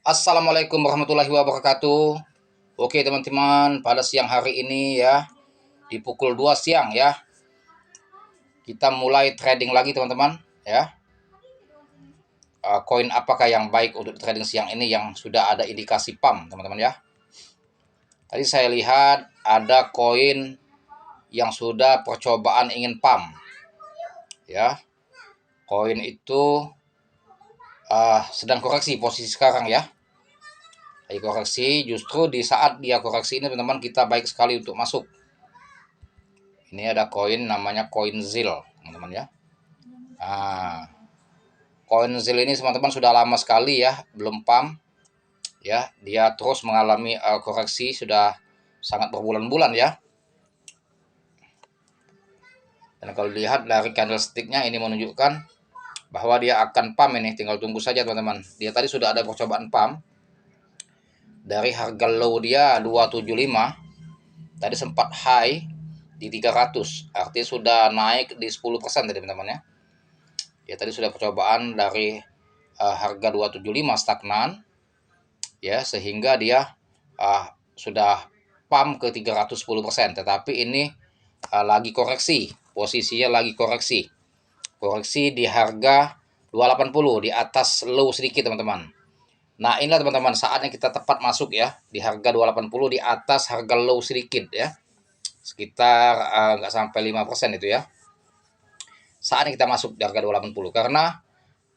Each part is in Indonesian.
Assalamualaikum warahmatullahi wabarakatuh. Oke teman-teman, pada siang hari ini ya, di pukul 2 siang ya, kita mulai trading lagi teman-teman ya. Koin apakah yang baik untuk trading siang ini yang sudah ada indikasi pump teman-teman ya. Tadi saya lihat ada koin yang sudah percobaan ingin pump ya. Koin itu sedang koreksi posisi sekarang ya. Lagi koreksi, justru di saat dia koreksi ini teman-teman kita baik sekali untuk masuk. Ini ada koin namanya koin ZIL, teman-teman ya. Nah, koin ZIL ini teman-teman sudah lama sekali ya, belum pump. Ya, dia terus mengalami koreksi sudah sangat berbulan-bulan ya. Dan kalau dilihat dari candlestick-nya ini menunjukkan bahwa dia akan pump ini, tinggal tunggu saja teman-teman. Dia tadi sudah ada percobaan pump. Dari harga low dia 275, tadi sempat high di 300, artinya sudah naik di 10% tadi teman-teman ya. Ya tadi sudah percobaan dari harga 275 stagnan ya, sehingga dia sudah pump ke 310%, tetapi ini lagi koreksi, posisinya lagi koreksi di harga 280 di atas low sedikit teman-teman. Nah inilah teman-teman saatnya kita tepat masuk ya di harga 280 di atas harga low sedikit ya, sekitar nggak sampai 5% itu ya. Saatnya kita masuk di harga 280 karena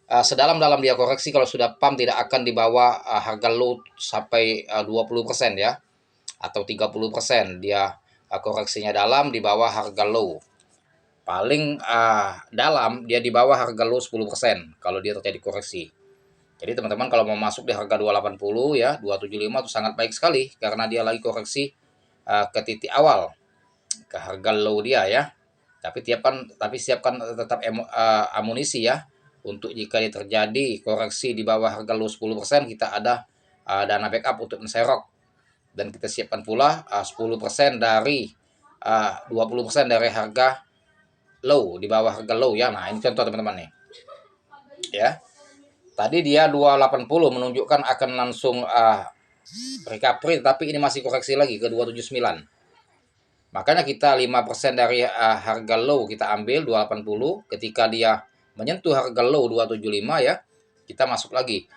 sedalam-dalam dia koreksi kalau sudah pump tidak akan di bawah harga low sampai 20% ya, atau 30% dia koreksinya dalam di bawah harga low. Paling dalam dia di bawah harga low 10% kalau dia terjadi koreksi. Jadi teman-teman kalau mau masuk di harga 280 ya, 275 itu sangat baik sekali karena dia lagi koreksi ke titik awal, ke harga low dia ya. Tapi siapkan tetap amunisi ya, untuk jika terjadi koreksi di bawah harga low 10%, kita ada dana backup untuk menserok. Dan kita siapkan pula 10% dari 20% dari harga low, di bawah harga low ya. Nah ini contoh teman-teman nih ya. Tadi dia 280 menunjukkan akan langsung recovery, tapi ini masih koreksi lagi ke 279. Makanya kita 5% dari harga low kita ambil 280, ketika dia menyentuh harga low 275 ya, kita masuk lagi.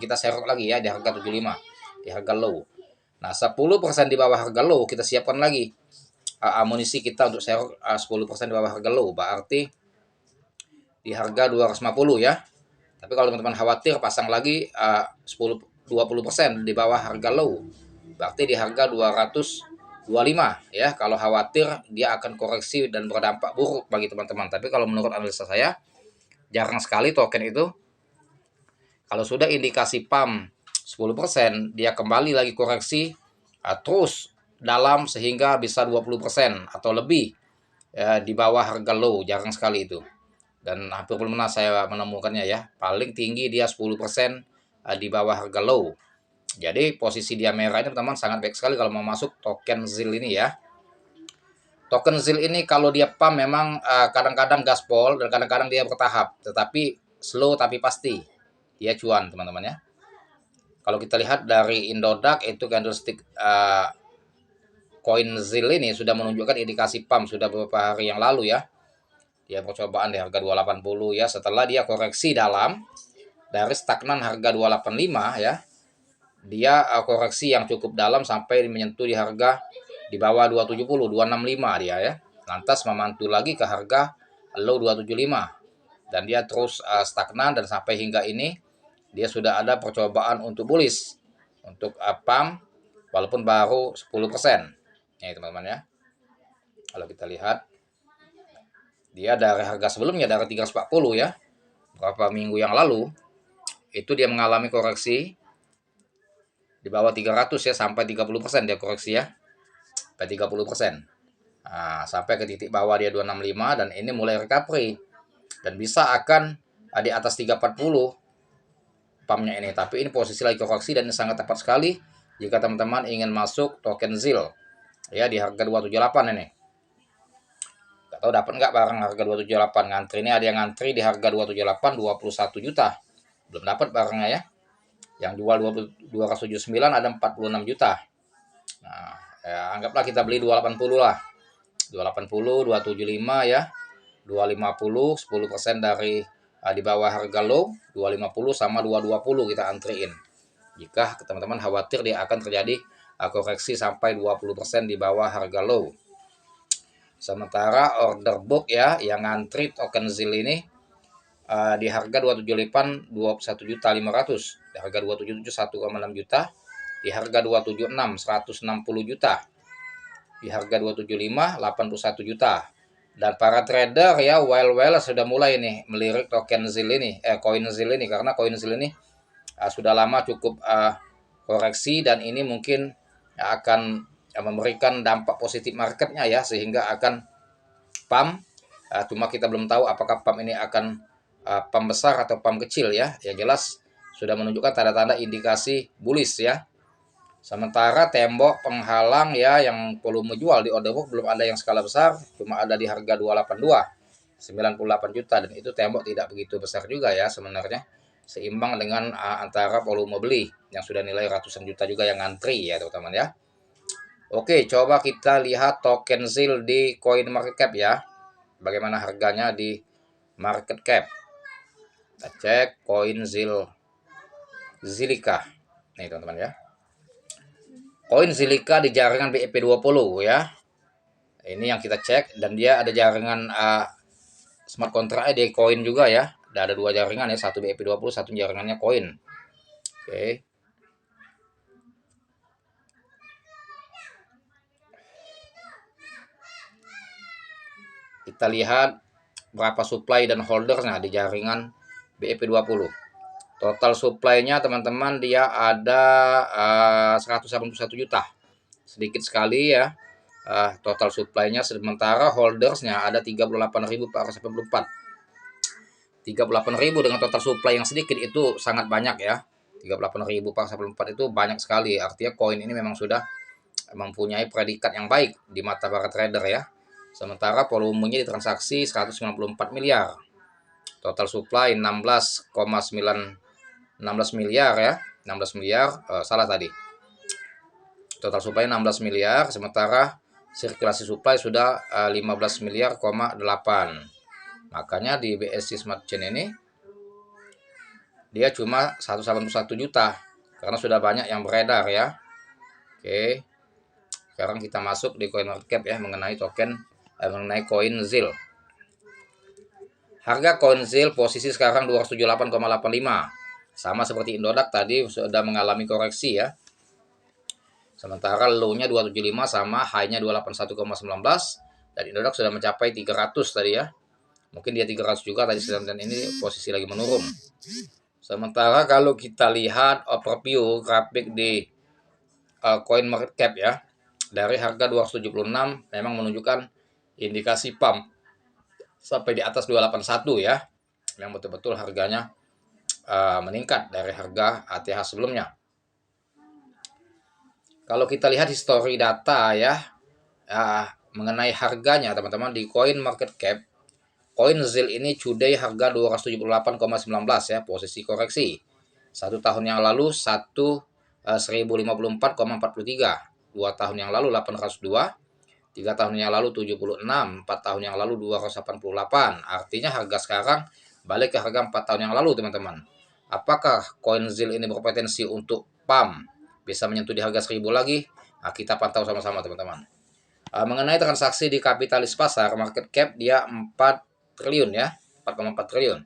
Kita serok lagi ya di harga 75, di harga low. Nah, 10% di bawah harga low kita siapkan lagi amunisi kita untuk serok 10% di bawah harga low, berarti di harga 250 ya. Tapi kalau teman-teman khawatir pasang lagi 20% di bawah harga low, berarti di harga 225 ya. Kalau khawatir dia akan koreksi dan berdampak buruk bagi teman-teman. Tapi kalau menurut analisa saya, jarang sekali token itu kalau sudah indikasi pump 10%, dia kembali lagi koreksi terus dalam sehingga bisa 20% atau lebih ya, di bawah harga low. Jarang sekali itu. Dan hampir belum pernah saya menemukannya ya. Paling tinggi dia 10% di bawah harga low. Jadi posisi dia merah ini teman-teman sangat baik sekali kalau mau masuk token ZIL ini ya. Token ZIL ini kalau dia pump memang kadang-kadang gaspol dan kadang-kadang dia bertahap, tetapi slow tapi pasti dia cuan teman-teman ya. Kalau kita lihat dari Indodax itu candlestick koin ZIL ini sudah menunjukkan indikasi pump sudah beberapa hari yang lalu ya. Dia percobaan di harga 280 ya, setelah dia koreksi dalam dari stagnan harga 285 ya. Dia koreksi yang cukup dalam sampai menyentuh di harga di bawah 270, 265 dia ya. Lantas memantul lagi ke harga low 275 dan dia terus stagnan dan sampai hingga ini dia sudah ada percobaan untuk bullish untuk pump walaupun baru 10%. Ya teman-teman ya. Kalau kita lihat dia dari harga sebelumnya dari 340 ya, beberapa minggu yang lalu itu dia mengalami koreksi di bawah 300 ya, sampai 30% dia koreksi ya, sampai 30%. Nah, sampai ke titik bawah dia 265 dan ini mulai recovery dan bisa akan di atas 340 pumpnya ini. Tapi ini posisi lagi koreksi dan ini sangat tepat sekali jika teman-teman ingin masuk token ZIL ya di harga 278 ini. Gak tahu dapat nggak barang harga 278. Ngantri ini ada yang ngantri di harga 278 21 juta. Belum dapat barangnya ya. Yang jual 279 ada 46 juta. Nah, ya, anggaplah kita beli 280 lah. 280, 275 ya. 250, 10% dari di bawah harga low, 250 sama 220 kita antriin. Jika teman-teman khawatir dia akan terjadi koreksi sampai 20% di bawah harga low. Sementara order book ya yang ngantri token ZIL ini di harga 278 21.500, di harga 277 1,6 juta, di harga 276 160 juta, di harga 275 81 juta. Dan para trader ya well sudah mulai nih melirik token ZIL ini, koin ZIL ini, karena koin ZIL ini sudah lama cukup koreksi dan ini mungkin akan memberikan dampak positif marketnya ya, sehingga akan pump. Cuma kita belum tahu apakah pump ini akan pump besar atau pump kecil ya. Yang jelas sudah menunjukkan tanda-tanda indikasi bullish ya. Sementara tembok penghalang ya yang volume jual di order book belum ada yang skala besar, cuma ada di harga 282 98 juta, dan itu tembok tidak begitu besar juga ya sebenarnya, seimbang dengan antara volume beli yang sudah nilai ratusan juta juga yang ngantri ya teman-teman ya. Oke, coba kita lihat token ZIL di Coin Market Cap ya. Bagaimana harganya di market cap. Kita cek koin Zilliqa. Nih teman-teman ya. Koin Zilliqa di jaringan BEP20 ya. Ini yang kita cek, dan dia ada jaringan smart contract di koin juga ya. Ada dua jaringan ya, satu BEP20, satu jaringannya koin. Oke. Kita lihat berapa supply dan holdernya di jaringan BEP20. Total supply-nya teman-teman dia ada 181 juta. Sedikit sekali ya. Total supply-nya, sementara holdersnya ada 38.484. 38.000 dengan total supply yang sedikit itu sangat banyak ya. 38.484 itu banyak sekali. Artinya koin ini memang sudah mempunyai predikat yang baik di mata para trader ya. Sementara volumenya di transaksi 194 miliar. Total supply 16 miliar ya. 16 miliar, salah tadi. Total supply 16 miliar, sementara sirkulasi supply sudah 15 miliar,8. Makanya di BSC Smart Chain ini dia cuma 181 juta karena sudah banyak yang beredar ya. Oke. Sekarang kita masuk di CoinMarketCap ya, mengenai koin ZIL. Harga koin ZIL posisi sekarang 278,85. Sama seperti Indodax tadi sudah mengalami koreksi ya. Sementara low-nya 275 sama high-nya 281,19, dan Indodax sudah mencapai 300 tadi ya. Mungkin dia 300 juga tadi, dan ini posisi lagi menurun. Sementara kalau kita lihat overview grafik di Coin Market Cap ya, dari harga 276 memang menunjukkan indikasi pump sampai di atas 281 ya. Yang betul-betul harganya meningkat dari harga ATH sebelumnya. Kalau kita lihat history data ya, mengenai harganya teman-teman di Coin Market Cap, koin ZIL ini today harga 278,19 ya, posisi koreksi. 1 tahun yang lalu 1054,43, 2 tahun yang lalu 802, 3 tahun yang lalu 76, 4 tahun yang lalu 288. Artinya harga sekarang balik ke harga 4 tahun yang lalu teman-teman. Apakah koin ZIL ini berpotensi untuk pump bisa menyentuh di harga 1000 lagi? Nah, kita pantau sama-sama teman-teman. Mengenai transaksi di kapitalis pasar, market cap dia 4 triliun ya, 4,4 triliun.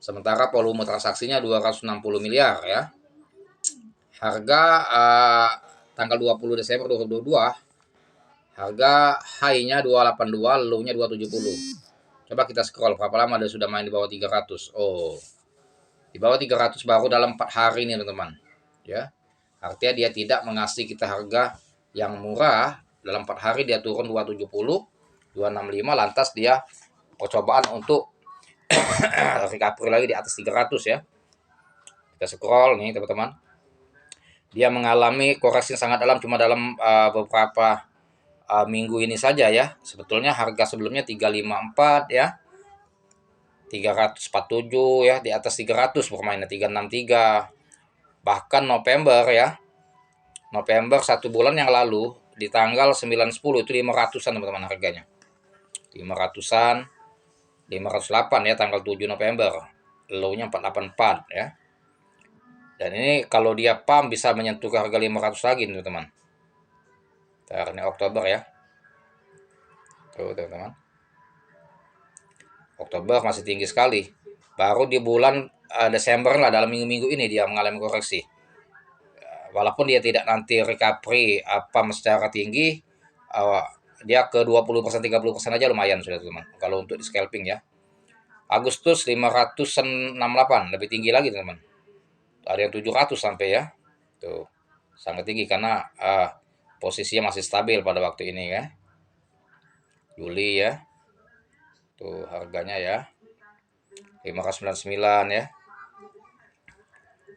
Sementara volume transaksinya 260 miliar ya. Harga tanggal 20 Desember 2022, harga high-nya 282, low-nya 270. Coba kita scroll berapa lama dia sudah main di bawah 300. Oh. Di bawah 300 baru dalam 4 hari ini teman-teman. Ya. Artinya dia tidak mengasih kita harga yang murah. Dalam 4 hari dia turun 270, 265, lantas dia percobaan untuk recovery lagi di atas 300 ya. Kita scroll nih teman-teman. Dia mengalami koreksi yang sangat dalam cuma dalam beberapa minggu ini saja ya. Sebetulnya harga sebelumnya 354 ya. 347 ya, di atas 300 bermainnya 363. Bahkan November ya, November 1 bulan yang lalu di tanggal 9-10 itu 500-an teman-teman harganya. 500-an, 508 ya tanggal 7 November. Low-nya 484 ya. Dan ini kalau dia pump bisa menyentuh harga 500 lagi teman-teman. Ini Oktober ya. Tuh teman-teman. Oktober masih tinggi sekali. Baru di bulan Desember lah, dalam minggu-minggu ini dia mengalami koreksi. Walaupun dia tidak nanti recovery secara tinggi, dia ke 20%, 30% aja lumayan sudah teman. Kalau untuk di scalping ya. Agustus 568, lebih tinggi lagi teman. Ada yang 700 sampai ya. Tuh. Sangat tinggi karena posisinya masih stabil pada waktu ini ya. Juli ya. Tuh harganya ya. 599 ya.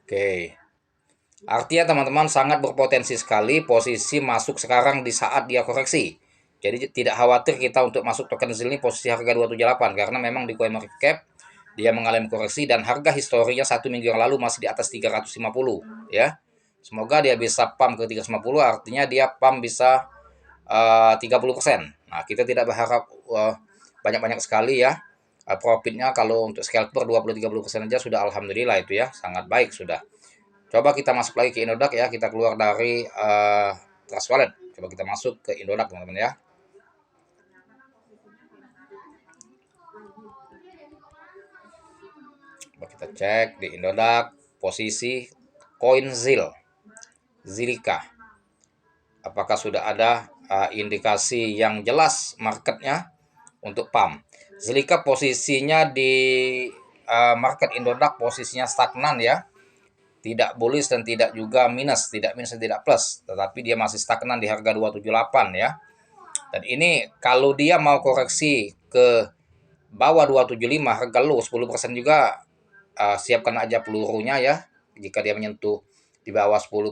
Oke. Artinya teman-teman sangat berpotensi sekali posisi masuk sekarang di saat dia koreksi. Jadi tidak khawatir kita untuk masuk token ZIL ini posisi harga 278 karena memang di CoinMarketCap dia mengalami koreksi dan harga historinya 1 minggu yang lalu masih di atas 350 ya. Semoga dia bisa pump ke 350, artinya dia pump bisa 30%. Nah, kita tidak berharap banyak-banyak sekali ya. Profitnya kalau untuk scalper 20-30% aja sudah alhamdulillah itu ya, sangat baik sudah. Coba kita masuk lagi ke Indodax ya, kita keluar dari Trust Wallet. Coba kita masuk ke Indodax teman-teman ya. Coba kita cek di Indodax posisi koin ZIL, Zilika. Apakah sudah ada indikasi yang jelas marketnya untuk pump? Zilika posisinya di market Indodax posisinya stagnan ya. Tidak bullish dan tidak juga minus, tidak minus dan tidak plus, tetapi dia masih stagnan di harga 278 ya. Dan ini kalau dia mau koreksi ke bawah 275 harga low 10% juga siapkan aja pelurunya ya. Jika dia menyentuh di bawah 10%,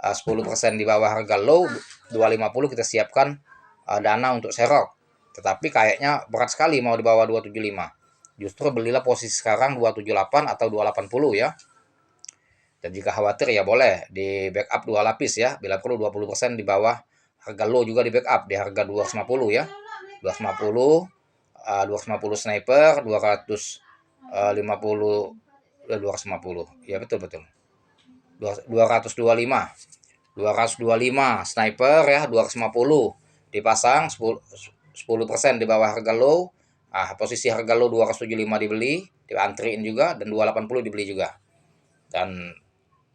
10% di bawah harga low 250 kita siapkan dana untuk serok. Tetapi kayaknya berat sekali mau di bawah 275. Justru belilah posisi sekarang 278 atau 280 ya. Dan jika khawatir ya boleh di backup 2 lapis ya, bila perlu 20% di bawah harga low juga di backup di harga 250 ya. 250 250 sniper, 250 250. Ya betul 225. 225 sniper ya, 250 dipasang 10% di bawah harga low. Posisi harga low 275 dibeli, diantriin juga, dan 280 dibeli juga. Dan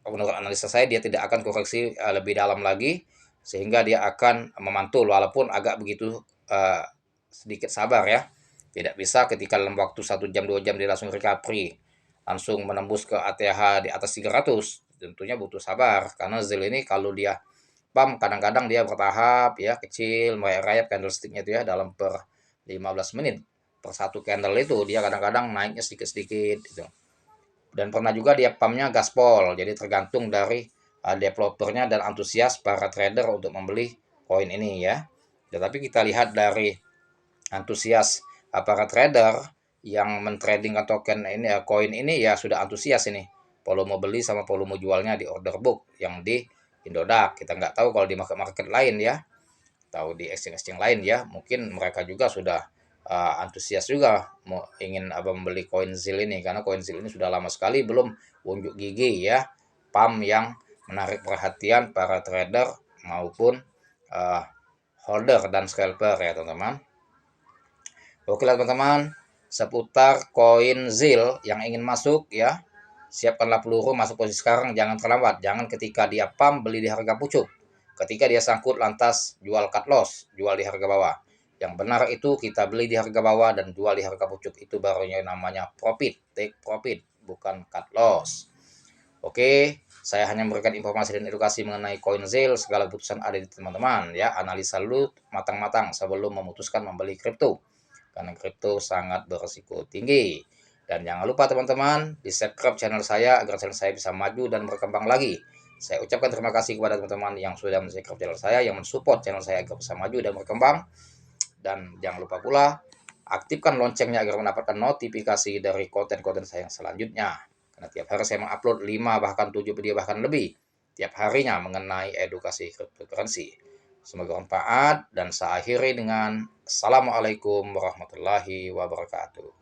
menurut analisa saya dia tidak akan koreksi lebih dalam lagi, sehingga dia akan memantul walaupun agak begitu sedikit sabar ya. Tidak bisa ketika dalam waktu 1 jam 2 jam dia langsung recovery, langsung menembus ke ATH di atas 300. Tentunya butuh sabar karena ZIL ini kalau dia pump kadang-kadang dia bertahap ya, kecil merayap candlesticknya itu ya, dalam per 15 menit per satu candle itu dia kadang-kadang naiknya sedikit-sedikit gitu. Dan pernah juga dia pumpnya gaspol, jadi tergantung dari developernya dan antusias para trader untuk membeli koin ini ya. Tetapi kita lihat dari antusias para trader yang mentradingkan token ini ya, koin ini ya sudah antusias ini. Volume beli sama volume jualnya di order book yang di Indodax. Kita nggak tahu kalau di market-market lain ya, atau di exchange-exchange lain ya, mungkin mereka juga sudah antusias juga mau ingin membeli koin ZIL ini karena koin ZIL ini sudah lama sekali belum unjuk gigi ya, pump yang menarik perhatian para trader maupun holder dan scalper ya teman-teman. Oke lah teman-teman, seputar koin ZIL yang ingin masuk ya, siapkanlah peluru masuk posisi sekarang, jangan terlambat, jangan ketika dia pump beli di harga pucuk, ketika dia sangkut lantas jual cut loss, jual di harga bawah. Yang benar itu kita beli di harga bawah dan jual di harga pucuk, itu barunya namanya profit, take profit, bukan cut loss. Oke, saya hanya memberikan informasi dan edukasi mengenai koin ZIL, segala keputusan ada di teman-teman ya, analisa dulu matang-matang sebelum memutuskan membeli kripto. Karena kripto sangat berisiko tinggi. Dan jangan lupa teman-teman, di subscribe channel saya agar channel saya bisa maju dan berkembang lagi. Saya ucapkan terima kasih kepada teman-teman yang sudah subscribe channel saya, yang mensupport channel saya agar bisa maju dan berkembang. Dan jangan lupa pula aktifkan loncengnya agar mendapatkan notifikasi dari konten-konten saya yang selanjutnya. Karena tiap hari saya mengupload 5 bahkan 7 video bahkan lebih tiap harinya mengenai edukasi cryptocurrency. Semoga bermanfaat dan saya akhiri dengan Assalamualaikum warahmatullahi wabarakatuh.